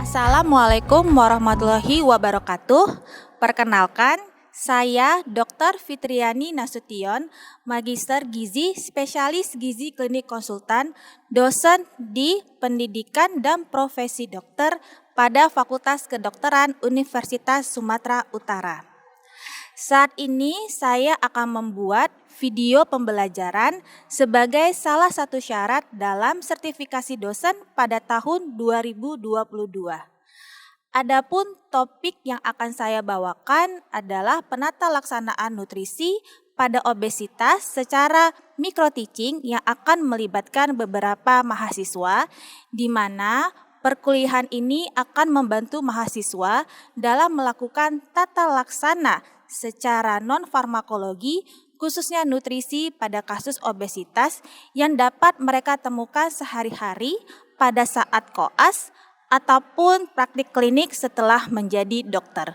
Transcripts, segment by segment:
Assalamualaikum warahmatullahi wabarakatuh. Perkenalkan, saya Dr. Fitriani Nasution, Magister Gizi, Spesialis Gizi Klinik Konsultan, dosen di Pendidikan dan Profesi Dokter pada Fakultas Kedokteran Universitas Sumatera Utara. Saat ini saya akan membuat video pembelajaran sebagai salah satu syarat dalam sertifikasi dosen pada tahun 2022. Adapun topik yang akan saya bawakan adalah penata laksanaan nutrisi pada obesitas secara micro teaching yang akan melibatkan beberapa mahasiswa, di mana perkuliahan ini akan membantu mahasiswa dalam melakukan tata laksana secara non-farmakologi, khususnya nutrisi pada kasus obesitas yang dapat mereka temukan sehari-hari pada saat koas ataupun praktik klinik setelah menjadi dokter.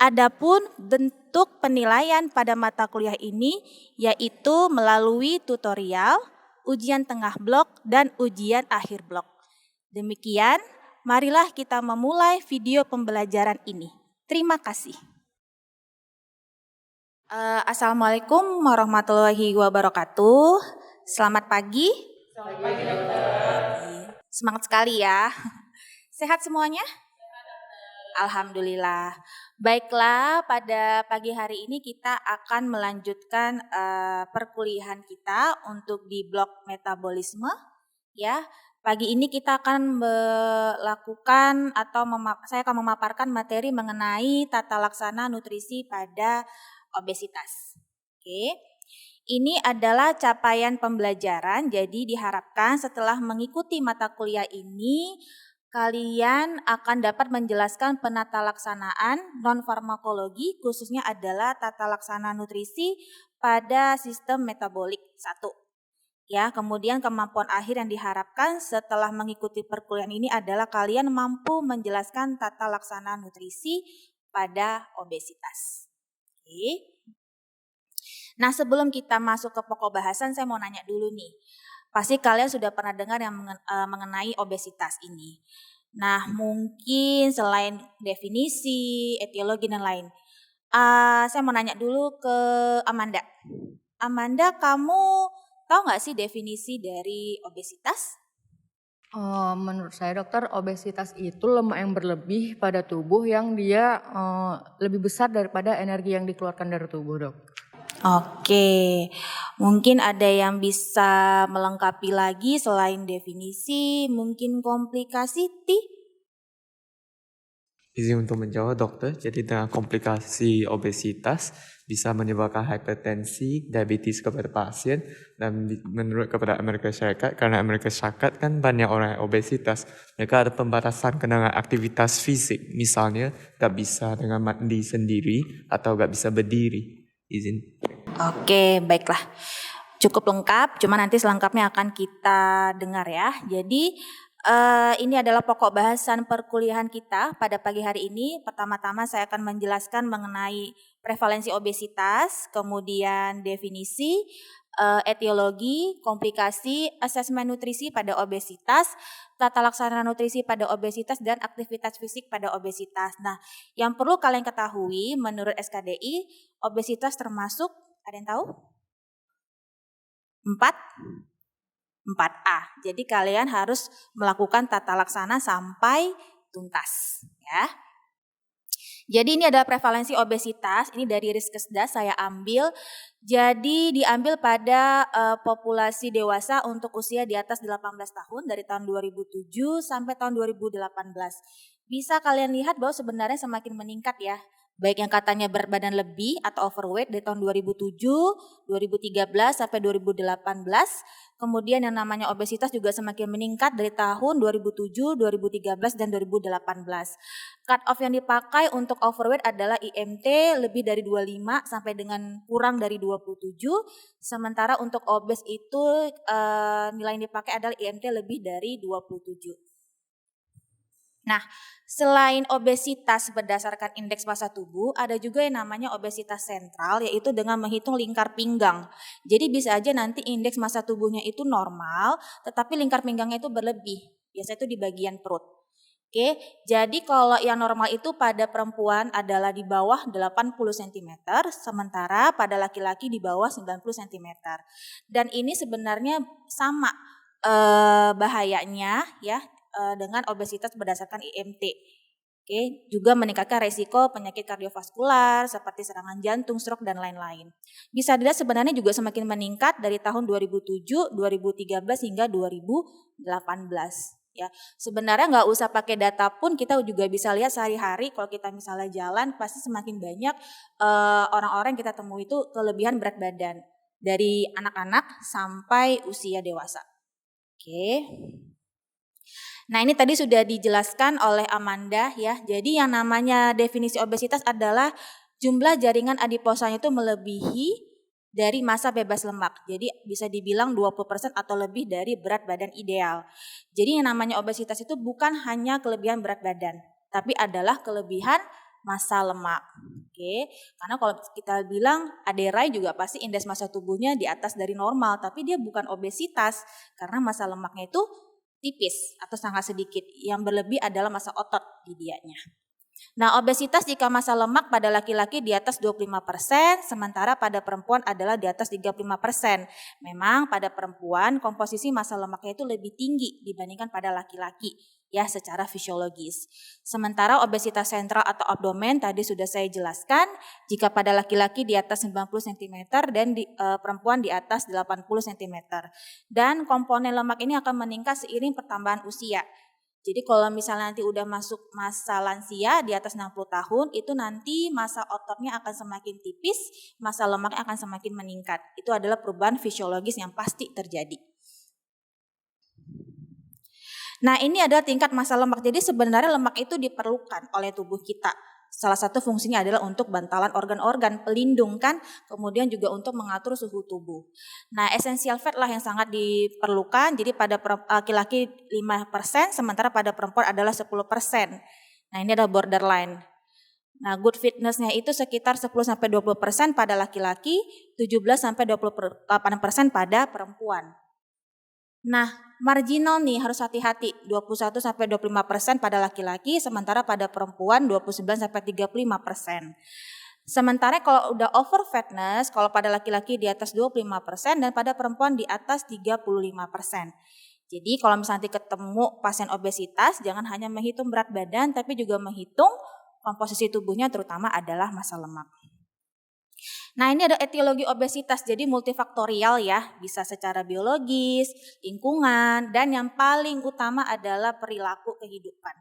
Adapun bentuk penilaian pada mata kuliah ini yaitu melalui tutorial, ujian tengah blok, dan ujian akhir blok. Demikian, marilah kita memulai video pembelajaran ini. Terima kasih. Assalamualaikum warahmatullahi wabarakatuh. Selamat pagi. Selamat pagi, dokter. Semangat sekali ya. Sehat semuanya? Alhamdulillah. Baiklah, pada pagi hari ini kita akan melanjutkan perkuliahan kita untuk di blok metabolisme. Ya, pagi ini kita akan melakukan atau saya akan memaparkan materi mengenai tata laksana nutrisi pada obesitas. Oke. Ini adalah capaian pembelajaran, jadi diharapkan setelah mengikuti mata kuliah ini, kalian akan dapat menjelaskan penata laksanaan non-farmakologi, khususnya adalah tata laksana nutrisi pada sistem metabolik 1. Ya, kemudian kemampuan akhir yang diharapkan setelah mengikuti perkuliahan ini adalah kalian mampu menjelaskan tata laksana nutrisi pada obesitas. Oke. Nah, sebelum kita masuk ke pokok bahasan, saya mau nanya dulu nih. Pasti kalian sudah pernah dengar yang mengenai obesitas ini. Nah, mungkin selain definisi, etiologi, dan lain. Saya mau nanya dulu ke Amanda. Amanda, kamu tahu nggak sih definisi dari obesitas? Menurut saya, dokter, obesitas itu lemak yang berlebih pada tubuh yang dia lebih besar daripada energi yang dikeluarkan dari tubuh, dok. Oke, mungkin ada yang bisa melengkapi lagi selain definisi, mungkin komplikasi, Ti? Izin untuk menjawab, dokter. Jadi dengan komplikasi obesitas bisa menyebabkan hipertensi, diabetes kepada pasien, dan menurut kepada Amerika Syarikat, karena Amerika Syarikat kan banyak orang yang obesitas, mereka ada pembatasan dengan aktivitas fisik, misalnya gak bisa dengan mandi sendiri atau gak bisa berdiri. Izin. Oke, baiklah. Cukup lengkap, cuma nanti selengkapnya akan kita dengar ya. Jadi ini adalah pokok bahasan perkuliahan kita pada pagi hari ini. Pertama-tama saya akan menjelaskan mengenai prevalensi obesitas, kemudian definisi, etiologi, komplikasi, asesmen nutrisi pada obesitas, tata laksana nutrisi pada obesitas, dan aktivitas fisik pada obesitas. Nah, yang perlu kalian ketahui menurut SKDI, obesitas termasuk, ada yang tahu? 4A. Jadi kalian harus melakukan tata laksana sampai tuntas, ya. Jadi ini adalah prevalensi obesitas, ini dari Riskesdas saya ambil. Jadi diambil pada populasi dewasa untuk usia di atas 18 tahun dari tahun 2007 sampai tahun 2018. Bisa kalian lihat bahwa sebenarnya semakin meningkat ya. Baik yang katanya berbadan lebih atau overweight dari tahun 2007, 2013 sampai 2018. Kemudian yang namanya obesitas juga semakin meningkat dari tahun 2007, 2013, dan 2018. Cut off yang dipakai untuk overweight adalah IMT lebih dari 25 sampai dengan kurang dari 27. Sementara untuk obes itu nilai yang dipakai adalah IMT lebih dari 27. Nah, selain obesitas berdasarkan indeks massa tubuh, ada juga yang namanya obesitas sentral, yaitu dengan menghitung lingkar pinggang. Jadi bisa aja nanti indeks massa tubuhnya itu normal, tetapi lingkar pinggangnya itu berlebih. Biasanya itu di bagian perut. Oke, jadi kalau yang normal itu pada perempuan adalah di bawah 80 cm, sementara pada laki-laki di bawah 90 cm. Dan ini sebenarnya sama bahayanya ya dengan obesitas berdasarkan IMT. Oke, juga meningkatkan resiko penyakit kardiovaskular seperti serangan jantung, stroke, dan lain-lain. Bisa dilihat sebenarnya juga semakin meningkat dari tahun 2007, 2013 hingga 2018. Ya, sebenarnya nggak usah pakai data pun kita juga bisa lihat sehari-hari kalau kita misalnya jalan pasti semakin banyak orang-orang yang kita temui itu kelebihan berat badan dari anak-anak sampai usia dewasa. Oke. Nah, ini tadi sudah dijelaskan oleh Amanda ya. Jadi yang namanya definisi obesitas adalah jumlah jaringan adiposanya itu melebihi dari massa bebas lemak. Jadi bisa dibilang 20% atau lebih dari berat badan ideal. Jadi yang namanya obesitas itu bukan hanya kelebihan berat badan, tapi adalah kelebihan massa lemak. Oke, karena kalau kita bilang Aderai juga pasti indeks massa tubuhnya di atas dari normal, tapi dia bukan obesitas karena massa lemaknya itu tipis atau sangat sedikit. Yang berlebih adalah massa otot di dianya. Nah, obesitas jika massa lemak pada laki-laki di atas 25%, sementara pada perempuan adalah di atas 35%. Memang pada perempuan komposisi massa lemaknya itu lebih tinggi dibandingkan pada laki-laki ya secara fisiologis. Sementara obesitas sentral atau abdomen tadi sudah saya jelaskan, jika pada laki-laki di atas 90 cm dan di perempuan di atas 80 cm. Dan komponen lemak ini akan meningkat seiring pertambahan usia. Jadi kalau misalnya nanti udah masuk masa lansia di atas 60 tahun, itu nanti massa ototnya akan semakin tipis, massa lemaknya akan semakin meningkat. Itu adalah perubahan fisiologis yang pasti terjadi. Nah, ini adalah tingkat massa lemak. Jadi sebenarnya lemak itu diperlukan oleh tubuh kita. Salah satu fungsinya adalah untuk bantalan organ-organ, pelindung kan, kemudian juga untuk mengatur suhu tubuh. Nah, essential fat lah yang sangat diperlukan, jadi pada laki-laki 5%, sementara pada perempuan adalah 10%. Nah, ini adalah borderline. Nah, good fitness-nya itu sekitar 10-20% pada laki-laki, 17-28% pada perempuan. Nah, marginal nih harus hati-hati, 21-25% pada laki-laki, sementara pada perempuan 29-35%. Sementara kalau udah over fatness, kalau pada laki-laki di atas 25% dan pada perempuan di atas 35%. Jadi kalau misalnya nanti ketemu pasien obesitas, jangan hanya menghitung berat badan, tapi juga menghitung komposisi tubuhnya terutama adalah massa lemak. Nah, ini ada etiologi obesitas, jadi multifaktorial ya, bisa secara biologis, lingkungan, dan yang paling utama adalah perilaku kehidupan.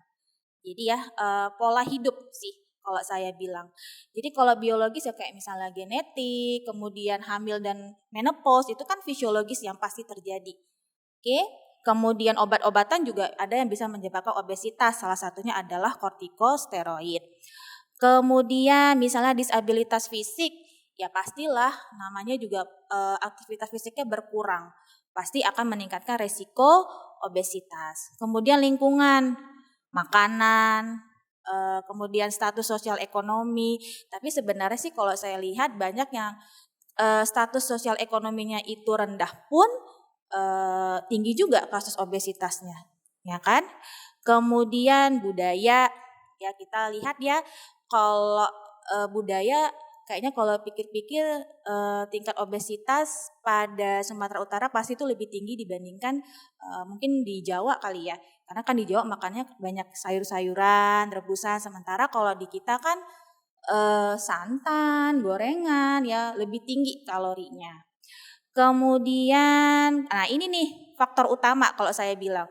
Jadi ya, pola hidup sih kalau saya bilang. Jadi kalau biologis ya kayak misalnya genetik, kemudian hamil dan menopause, itu kan fisiologis yang pasti terjadi. Oke, kemudian obat-obatan juga ada yang bisa menyebabkan obesitas, salah satunya adalah kortikosteroid. Kemudian misalnya disabilitas fisik, ya pastilah namanya juga aktivitas fisiknya berkurang. Pasti akan meningkatkan resiko obesitas. Kemudian lingkungan, makanan, kemudian status sosial ekonomi. Tapi sebenarnya sih kalau saya lihat banyak yang status sosial ekonominya itu rendah pun tinggi juga kasus obesitasnya, ya kan? Kemudian budaya, ya kita lihat ya kalau budaya kayaknya kalau pikir-pikir tingkat obesitas pada Sumatera Utara pasti itu lebih tinggi dibandingkan mungkin di Jawa kali ya. Karena kan di Jawa makannya banyak sayur-sayuran, rebusan. Sementara kalau di kita kan santan, gorengan ya lebih tinggi kalorinya. Kemudian, nah ini nih faktor utama kalau saya bilang.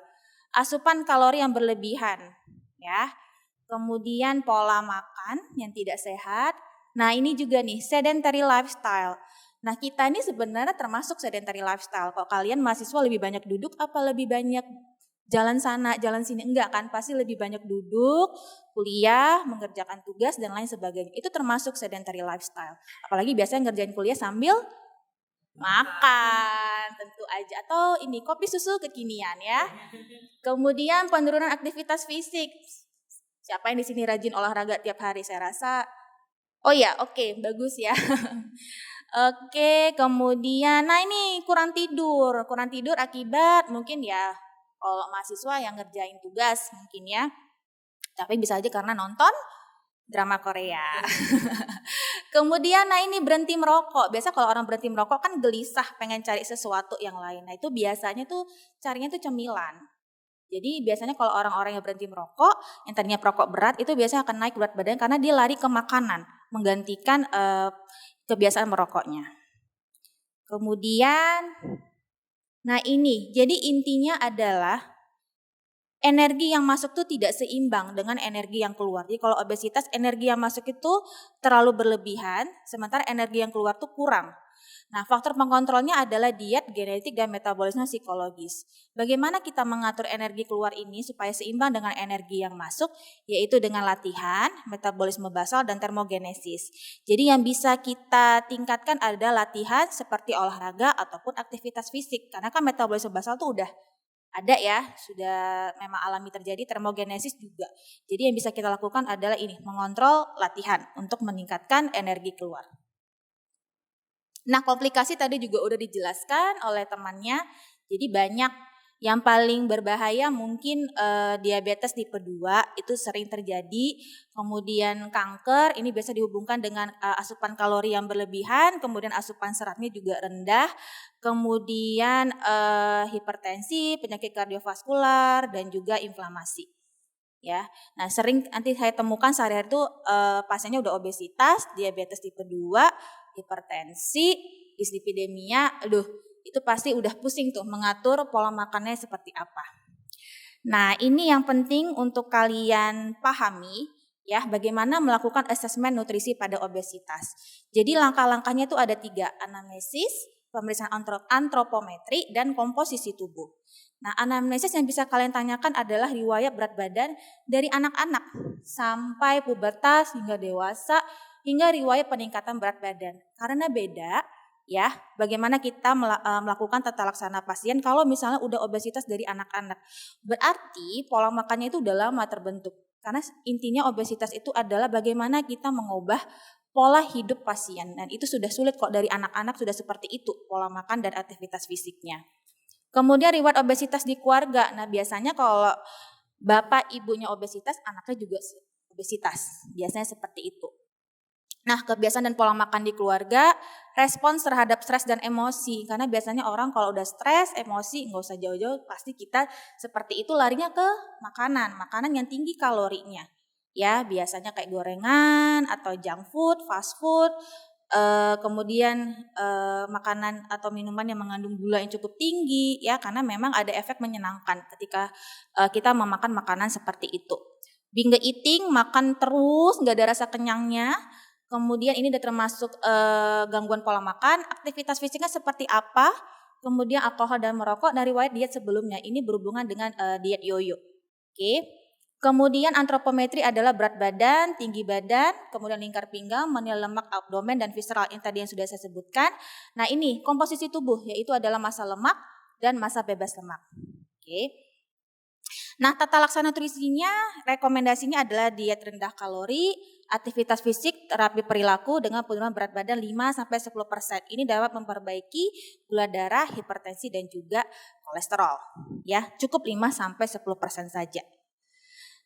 Asupan kalori yang berlebihan ya. Kemudian pola makan yang tidak sehat. Nah ini juga nih sedentary lifestyle. Nah kita ini sebenarnya termasuk sedentary lifestyle. Kalau kalian mahasiswa lebih banyak duduk apa lebih banyak jalan sana, jalan sini? Enggak kan, pasti lebih banyak duduk, kuliah, mengerjakan tugas dan lain sebagainya. Itu termasuk sedentary lifestyle. Apalagi biasanya ngerjain kuliah sambil makan, tentu aja. Atau ini kopi susu kekinian ya. Kemudian penurunan aktivitas fisik. Siapa yang di sini rajin olahraga tiap hari? Saya rasa, oh ya, oke, bagus ya. Oke, kemudian, nah ini kurang tidur akibat mungkin ya, kalau mahasiswa yang ngerjain tugas mungkin ya. Tapi bisa aja karena nonton drama Korea. Kemudian ini berhenti merokok. Biasa kalau orang berhenti merokok kan gelisah pengen cari sesuatu yang lain. Nah itu biasanya tuh carinya tuh cemilan. Jadi biasanya kalau orang-orang yang berhenti merokok, yang tadinya perokok berat itu biasanya akan naik berat badan karena dia lari ke makanan, menggantikan kebiasaan merokoknya. Kemudian, nah ini, jadi intinya adalah energi yang masuk tuh tidak seimbang dengan energi yang keluar. Jadi kalau obesitas, energi yang masuk itu terlalu berlebihan, sementara energi yang keluar tuh kurang. Nah, faktor pengontrolnya adalah diet, genetik, dan metabolisme psikologis. Bagaimana kita mengatur energi keluar ini supaya seimbang dengan energi yang masuk, yaitu dengan latihan, metabolisme basal, dan termogenesis. Jadi yang bisa kita tingkatkan adalah latihan seperti olahraga ataupun aktivitas fisik. Karena kan metabolisme basal tuh udah ada ya, sudah memang alami terjadi, termogenesis juga. Jadi yang bisa kita lakukan adalah ini, mengontrol latihan untuk meningkatkan energi keluar. Nah, komplikasi tadi juga udah dijelaskan oleh temannya. Jadi banyak yang paling berbahaya mungkin diabetes tipe 2 itu sering terjadi. Kemudian kanker ini biasa dihubungkan dengan asupan kalori yang berlebihan, kemudian asupan seratnya juga rendah. Kemudian hipertensi, penyakit kardiovaskular dan juga inflamasi. Ya. Nah, sering nanti saya temukan sehari-hari itu pasiennya udah obesitas, diabetes tipe 2, hipertensi, dislipidemia, itu pasti udah pusing tuh mengatur pola makannya seperti apa. Nah, ini yang penting untuk kalian pahami ya, bagaimana melakukan asesmen nutrisi pada obesitas. Jadi langkah-langkahnya itu ada 3, anamnesis, pemeriksaan antropometri, dan komposisi tubuh. Nah, anamnesis yang bisa kalian tanyakan adalah riwayat berat badan dari anak-anak sampai pubertas hingga dewasa, hingga riwayat peningkatan berat badan. Karena beda ya, bagaimana kita melakukan tata laksana pasien kalau misalnya udah obesitas dari anak-anak. Berarti pola makannya itu udah lama terbentuk. Karena intinya obesitas itu adalah bagaimana kita mengubah pola hidup pasien. Dan itu sudah sulit kok dari anak-anak sudah seperti itu pola makan dan aktivitas fisiknya. Kemudian riwayat obesitas di keluarga. Nah, biasanya kalau bapak ibunya obesitas, anaknya juga obesitas. Biasanya seperti itu. Nah, kebiasaan dan pola makan di keluarga, respons terhadap stres dan emosi. Karena biasanya orang kalau udah stres, emosi, nggak usah jauh-jauh, pasti kita seperti itu larinya ke makanan yang tinggi kalorinya. Ya, biasanya kayak gorengan atau junk food, fast food, kemudian makanan atau minuman yang mengandung gula yang cukup tinggi, ya, karena memang ada efek menyenangkan ketika kita memakan makanan seperti itu. Binge eating, makan terus, nggak ada rasa kenyangnya. Kemudian ini udah termasuk gangguan pola makan, aktivitas fisiknya seperti apa, kemudian alkohol dan merokok, dan riwayat diet sebelumnya. Ini berhubungan dengan diet yoyo. Oke. Kemudian antropometri adalah berat badan, tinggi badan, kemudian lingkar pinggang, menil lemak abdomen, dan visceral yang tadi yang sudah saya sebutkan. Nah ini komposisi tubuh, yaitu adalah massa lemak dan massa bebas lemak. Oke. Nah, tata laksana nutrisinya, rekomendasinya adalah diet rendah kalori, aktivitas fisik, terapi perilaku dengan penurunan berat badan 5-10%. Ini dapat memperbaiki gula darah, hipertensi, dan juga kolesterol. Ya, cukup 5-10% saja.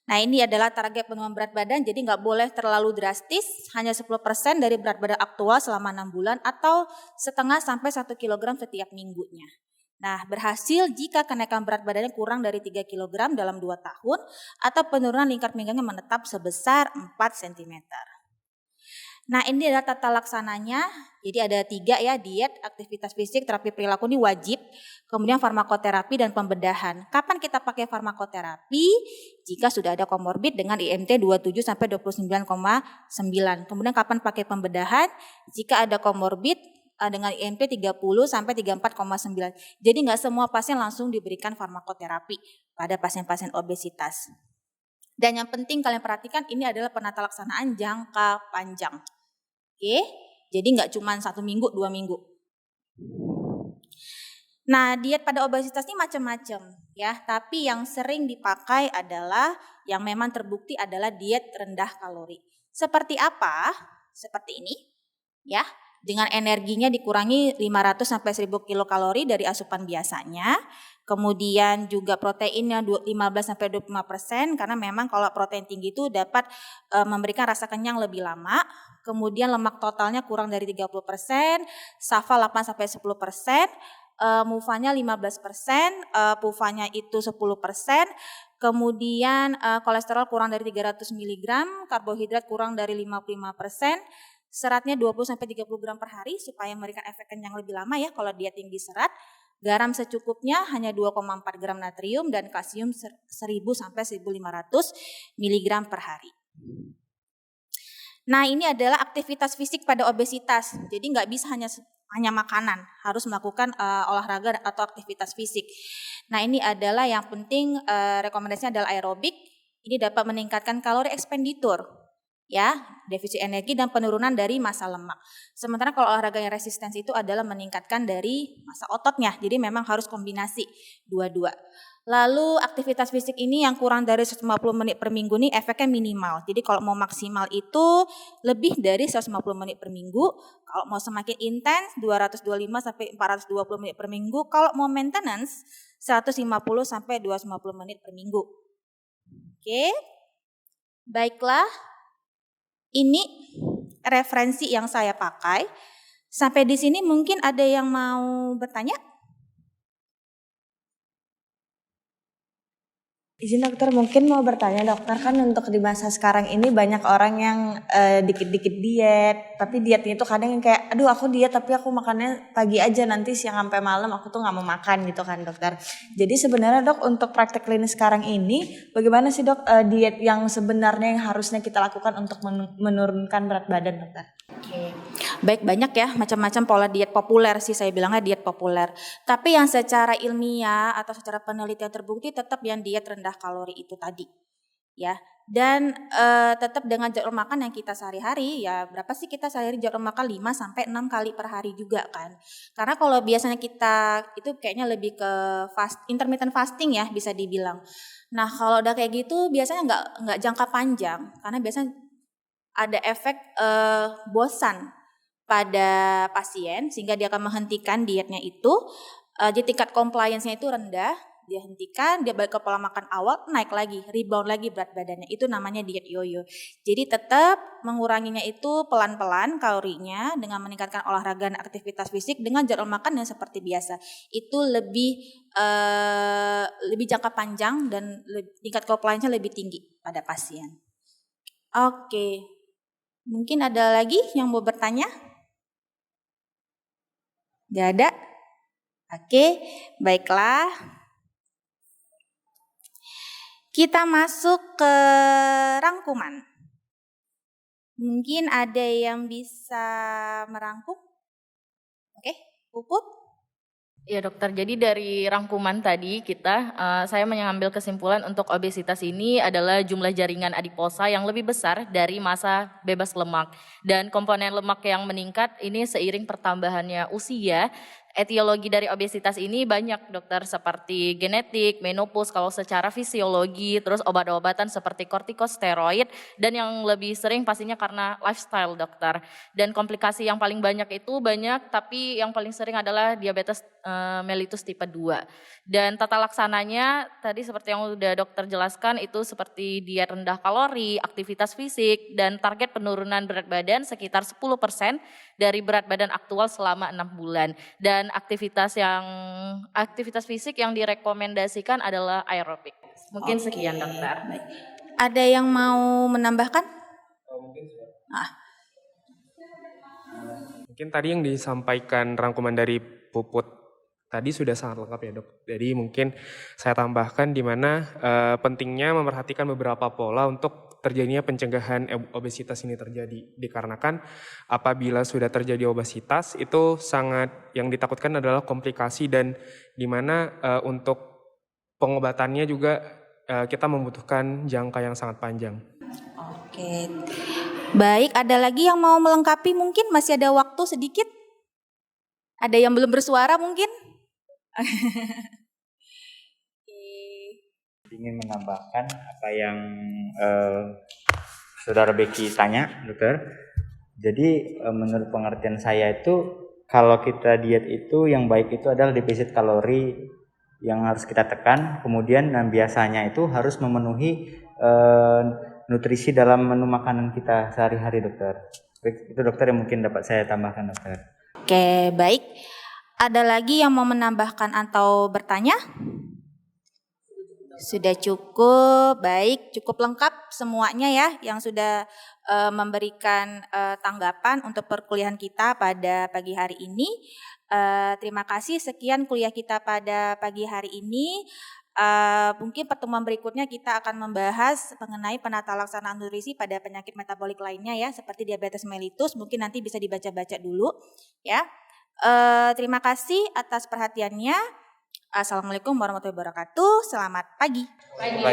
Nah, ini adalah target penurunan berat badan, jadi nggak boleh terlalu drastis, hanya 10% dari berat badan aktual selama 6 bulan atau setengah sampai 1 kg setiap minggunya. Nah, berhasil jika kenaikan berat badannya kurang dari 3 kg dalam 2 tahun atau penurunan lingkar pinggangnya menetap sebesar 4 cm. Nah, ini adalah tata laksananya. Jadi ada 3 ya, diet, aktivitas fisik, terapi perilaku ini wajib. Kemudian farmakoterapi dan pembedahan. Kapan kita pakai farmakoterapi? Jika sudah ada komorbid dengan IMT 27 sampai 29,9. Kemudian kapan pakai pembedahan? Jika ada komorbid dengan IMP 30 sampai 34,9. Jadi nggak semua pasien langsung diberikan farmakoterapi pada pasien-pasien obesitas. Dan yang penting kalian perhatikan ini adalah penata laksanaan jangka panjang. Oke, jadi nggak cuma 1 minggu, 2 minggu. Nah, diet pada obesitas ini macam-macam ya, tapi yang sering dipakai adalah yang memang terbukti adalah diet rendah kalori. Seperti apa? Seperti ini ya. Dengan energinya dikurangi 500 sampai 1000 kilokalori dari asupan biasanya. Kemudian juga proteinnya 15-25% karena memang kalau protein tinggi itu dapat memberikan rasa kenyang lebih lama. Kemudian lemak totalnya kurang dari 30%, SAFA 8-10%, MUFA-nya 15%, PUFA-nya itu 10%, kemudian kolesterol kurang dari 300 mg, karbohidrat kurang dari 55%, seratnya 20-30 gram per hari supaya memberikan efek kenyang lebih lama ya kalau dia tinggi serat. Garam secukupnya hanya 2,4 gram natrium dan kalsium 1000-1500 mg per hari. Nah, ini adalah aktivitas fisik pada obesitas. Jadi nggak bisa hanya makanan, harus melakukan olahraga atau aktivitas fisik. Nah, ini adalah yang penting, rekomendasinya adalah aerobik. Ini dapat meningkatkan kalori expenditure, ya, defisit energi dan penurunan dari massa lemak. Sementara kalau olahraga yang resistensi itu adalah meningkatkan dari massa ototnya. Jadi memang harus kombinasi dua-dua. Lalu aktivitas fisik ini yang kurang dari 150 menit per minggu nih efeknya minimal. Jadi kalau mau maksimal itu lebih dari 150 menit per minggu. Kalau mau semakin intens 225-420 menit per minggu. Kalau mau maintenance 150-250 menit per minggu. Oke. Baiklah. Ini referensi yang saya pakai. Sampai di sini mungkin ada yang mau bertanya? Izin dokter, mungkin mau bertanya dokter, kan untuk di masa sekarang ini banyak orang yang dikit-dikit diet, tapi dietnya itu kadang yang kayak, aduh aku diet tapi aku makannya pagi aja, nanti siang sampai malam aku tuh nggak mau makan gitu kan dokter. Jadi sebenarnya dok untuk praktek klinis sekarang ini, bagaimana sih dok diet yang sebenarnya yang harusnya kita lakukan untuk menurunkan berat badan dokter? Oke. Baik, banyak ya macam-macam pola diet populer sih, saya bilangnya diet populer. Tapi yang secara ilmiah atau secara penelitian terbukti tetap yang diet rendah kalori itu tadi. Ya. Dan tetap dengan jadwal makan yang kita sehari-hari, ya berapa sih kita sehari-hari jadwal makan 5-6 kali per hari juga kan. Karena kalau biasanya kita itu kayaknya lebih ke intermittent fasting ya bisa dibilang. Nah, kalau udah kayak gitu biasanya nggak jangka panjang karena biasanya ada efek bosan pada pasien sehingga dia akan menghentikan dietnya itu. Jadi tingkat compliance-nya itu rendah, dia hentikan, dia balik ke pola makan awal, naik lagi, rebound lagi berat badannya. Itu namanya diet yoyo. Jadi tetap menguranginya itu pelan-pelan kalorinya dengan meningkatkan olahraga dan aktivitas fisik dengan jadwal makan yang seperti biasa. Itu lebih jangka panjang dan tingkat compliance-nya lebih tinggi pada pasien. Oke. Mungkin ada lagi yang mau bertanya? Gak ada? Oke, baiklah. Kita masuk ke rangkuman. Mungkin ada yang bisa merangkum? Oke, Puput? Ya dokter, jadi dari rangkuman tadi saya mengambil kesimpulan untuk obesitas ini adalah jumlah jaringan adiposa yang lebih besar dari massa bebas lemak. Dan komponen lemak yang meningkat ini seiring pertambahannya usia. Etiologi dari obesitas ini banyak dokter, seperti genetik, menopause kalau secara fisiologi, terus obat-obatan seperti kortikosteroid, dan yang lebih sering pastinya karena lifestyle dokter. Dan komplikasi yang paling banyak itu banyak, tapi yang paling sering adalah diabetes mellitus tipe 2. Dan tata laksananya tadi seperti yang sudah dokter jelaskan itu seperti diet rendah kalori, aktivitas fisik, dan target penurunan berat badan sekitar 10% dari berat badan aktual selama 6 bulan. Dan aktivitas fisik yang direkomendasikan adalah aerobik. Mungkin sekian dokter. Baik. Ada yang mau menambahkan? Mungkin tadi yang disampaikan rangkuman dari Puput tadi sudah sangat lengkap ya dok. Jadi mungkin saya tambahkan di mana pentingnya memperhatikan beberapa pola untuk terjadinya pencegahan obesitas ini terjadi. Dikarenakan apabila sudah terjadi obesitas itu sangat yang ditakutkan adalah komplikasi, dan di mana untuk pengobatannya juga kita membutuhkan jangka yang sangat panjang. Oke. Baik, ada lagi yang mau melengkapi mungkin? Masih ada waktu sedikit? Ada yang belum bersuara mungkin? Ingin menambahkan apa yang saudara Becky tanya, dokter. Jadi menurut pengertian saya itu kalau kita diet itu yang baik itu adalah defisit kalori yang harus kita tekan. Kemudian biasanya itu harus memenuhi nutrisi dalam menu makanan kita sehari-hari, dokter. Itu dokter yang mungkin dapat saya tambahkan, dokter. Oke, baik. Ada lagi yang mau menambahkan atau bertanya? Sudah cukup, baik, cukup lengkap semuanya ya yang sudah memberikan tanggapan untuk perkuliahan kita pada pagi hari ini. Terima kasih, sekian kuliah kita pada pagi hari ini. Mungkin pertemuan berikutnya kita akan membahas mengenai penata laksanaan nutrisi pada penyakit metabolik lainnya ya, seperti diabetes mellitus. Mungkin nanti bisa dibaca-baca dulu ya. Terima kasih atas perhatiannya. Assalamualaikum warahmatullahi wabarakatuh. Selamat pagi. Pagi.